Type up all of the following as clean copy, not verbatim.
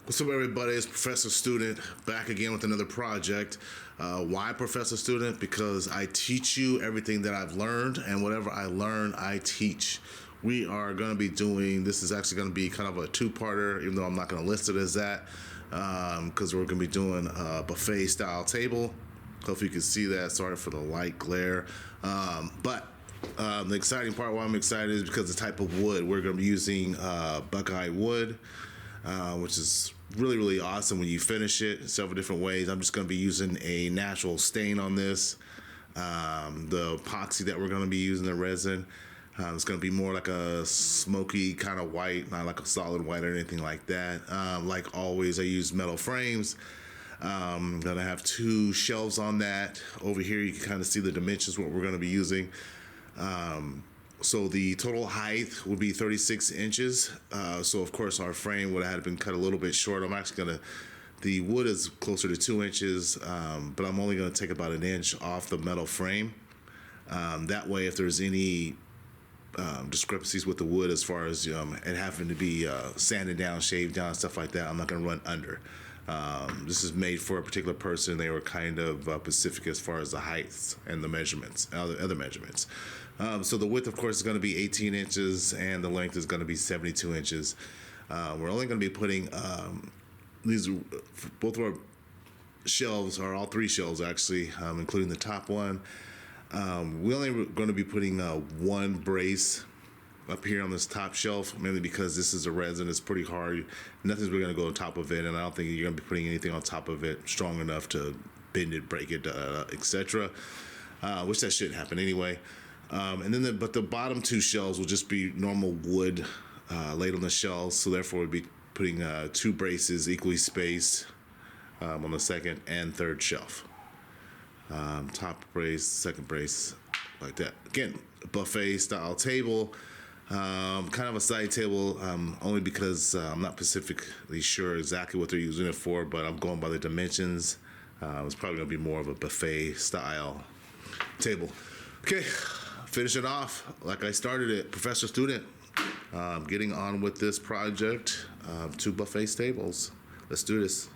What's up, everybody? It's Professor Student back again with another project. Why Professor Student? Because I teach you everything that I've learned, and whatever I learn, I teach. We are going to be doing, this is actually going to be kind of a two-parter, even though I'm not going to list it as that, because we're going to be doing a buffet style table. Hopefully you can see that. Sorry for the light glare. The exciting part, why I'm excited, is because the type of wood. We're going to be using Buckeye wood, which is really, really awesome when you finish it several different ways. I'm just going to be using a natural stain on this. The epoxy that we're going to be using, the resin, it's going to be more like a smoky kind of white, not like a solid white or anything like that. Like always, I use metal frames. Gonna have two shelves on that. Over here you can kind of see the dimensions, what we're going to be using. So the total height will be 36 inches. So of course our frame would have been cut a little bit short. I'm actually gonna, the wood is closer to 2 inches, but I'm only gonna take about an inch off the metal frame. That way, if there's any discrepancies with the wood as far as it having to be sanded down, shaved down, stuff like that, I'm not gonna run under. This is made for a particular person. They were kind of specific as far as the heights and the measurements, other measurements. So the width, of course, is going to be 18 inches, and the length is going to be 72 inches. We're only going to be putting these, both of our shelves, or all three shelves actually, including the top one. We only going to be putting one brace up here on this top shelf, mainly because this is a resin. It's pretty hard. Nothing's really going to go on top of it, and I don't think you're going to be putting anything on top of it strong enough to bend it, break it, etc. Which that shouldn't happen anyway. And then, but the bottom two shelves will just be normal wood laid on the shelves. So therefore, we'll be putting two braces equally spaced on the second and third shelf. Top brace, second brace, like that. Again, buffet style table. Kind of a side table, only because I'm not specifically sure exactly what they're using it for, but I'm going by the dimensions. It's probably going to be more of a buffet style table. Okay, finish it off like I started it, Professor Student. Getting on with this project, two buffet tables. Let's do this.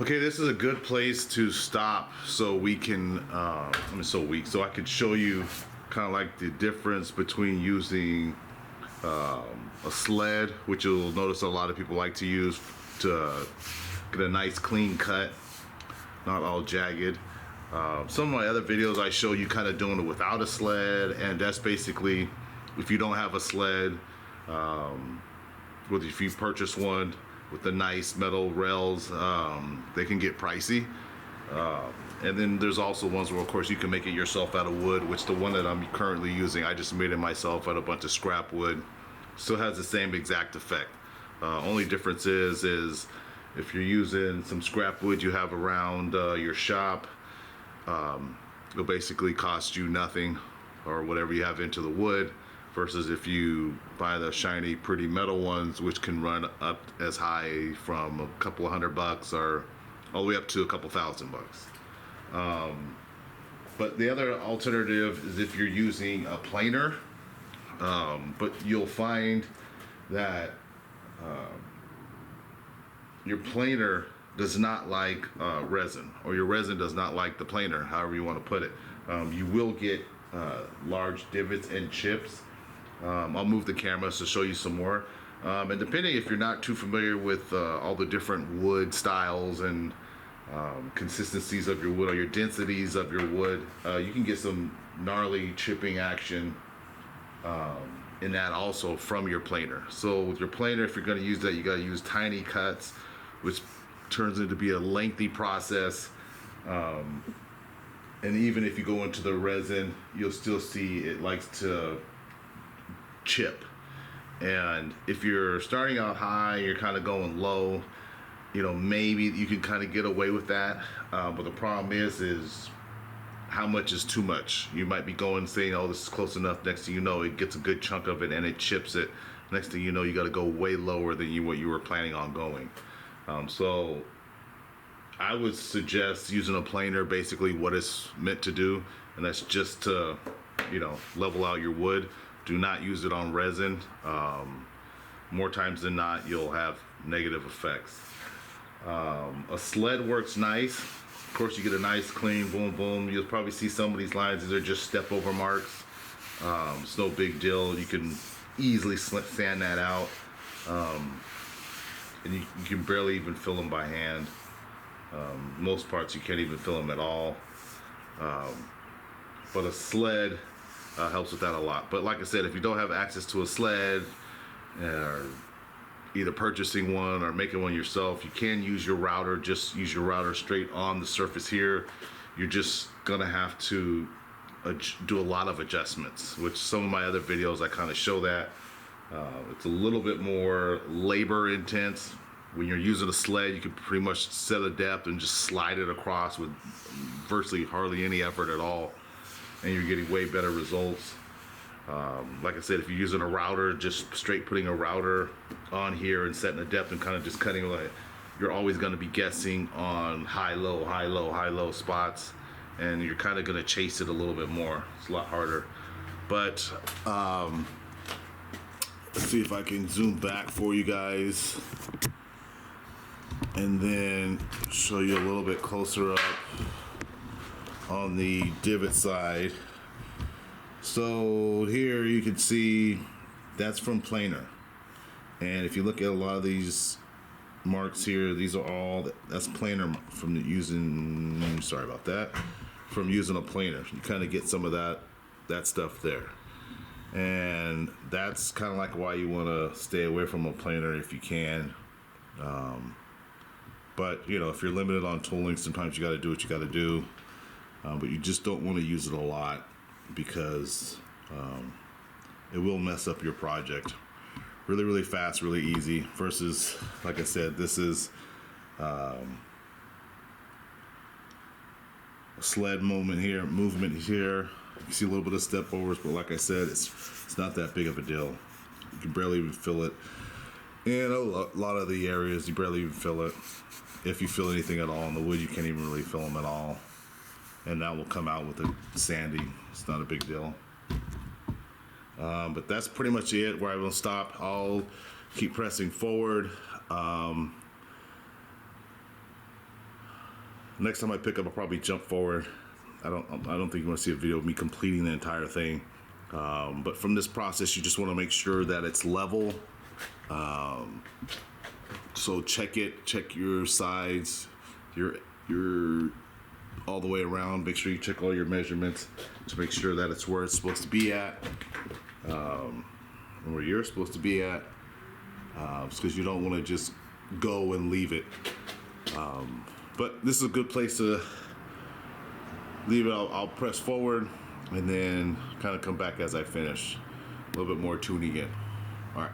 Okay, this is a good place to stop so we can, so I could show you kind of like the difference between using a sled, which you'll notice a lot of people like to use to get a nice clean cut, not all jagged. Some of my other videos I show you kind of doing it without a sled, and that's basically if you don't have a sled, if you purchase one with the nice metal rails, they can get pricey. And then there's also ones where, of course, you can make it yourself out of wood, which the one that I'm currently using, I just made it myself out of a bunch of scrap wood. Still has the same exact effect. Only difference is if you're using some scrap wood you have around your shop, it'll basically cost you nothing or whatever you have into the wood, versus if you buy the shiny pretty metal ones, which can run up as high from a couple of $100 or all the way up to a couple $1,000. But the other alternative is if you're using a planer, but you'll find that your planer does not like resin, or your resin does not like the planer, however you want to put it. You will get large divots and chips. I'll move the cameras to show you some more. And depending if you're not too familiar with all the different wood styles and consistencies of your wood or your densities of your wood, you can get some gnarly chipping action in that also from your planer. So with your planer, if you're going to use that, you got to use tiny cuts, which turns into be a lengthy process. And even if you go into the resin, you'll still see it likes to chip. And if you're starting out high, you're kind of going low, maybe you can kind of get away with that. But the problem is how much is too much. You might be going saying, oh, this is close enough. Next thing you know, it gets a good chunk of it and it chips it. Next thing you know, you got to go way lower than what you were planning on going. So I would suggest using a planer, basically what it's meant to do, and that's just to, level out your wood. Do not use it on resin. More times than not, you'll have negative effects. A sled works nice. Of course, you get a nice clean boom boom. You'll probably see some of these lines. These are just step over marks. It's no big deal. You can easily sand that out. And you can barely even fill them by hand. Most parts you can't even fill them at all. But a sled helps with that a lot. But like I said, if you don't have access to a sled, or either purchasing one or making one yourself, you can use your router. Just use your router straight on the surface here. You're just gonna have to do a lot of adjustments, which some of my other videos I kind of show that. It's a little bit more labor intense. When you're using a sled, you can pretty much set a depth and just slide it across with virtually hardly any effort at all, and you're getting way better results. Like I said, if you're using a router, just straight putting a router on here and setting a depth and kind of just cutting away, you're always going to be guessing on high low, high low, high low spots, and you're kind of going to chase it a little bit more. It's a lot harder. But let's see if I can zoom back for you guys and then show you a little bit closer up on the divot side. So here you can see that's from planer, and if you look at a lot of these marks here, these are all that's planer from using. Sorry about that. From using a planer, you kind of get some of that stuff there, and that's kind of like why you want to stay away from a planer if you can. But if you're limited on tooling, sometimes you got to do what you got to do. But you just don't want to use it a lot, because it will mess up your project really, really fast, really easy. Versus, like I said, this is a sled movement here. You can see a little bit of step overs, but like I said, it's not that big of a deal. You can barely even feel it. In a lot of the areas, you barely even feel it. If you feel anything at all in the wood, you can't even really feel them at all. And that will come out with a sandy. It's not a big deal. But that's pretty much it where I will stop. I'll keep pressing forward. Next time I pick up, I'll probably jump forward. I don't think you want to see a video of me completing the entire thing. But from this process, you just want to make sure that it's level. So check your sides, your all the way around. Make sure you check all your measurements to make sure that it's where it's supposed to be at, and where you're supposed to be at. Because you don't want to just go and leave it. But this is a good place to leave it. I'll press forward and then kind of come back as I finish. A little bit more tuning in. All right.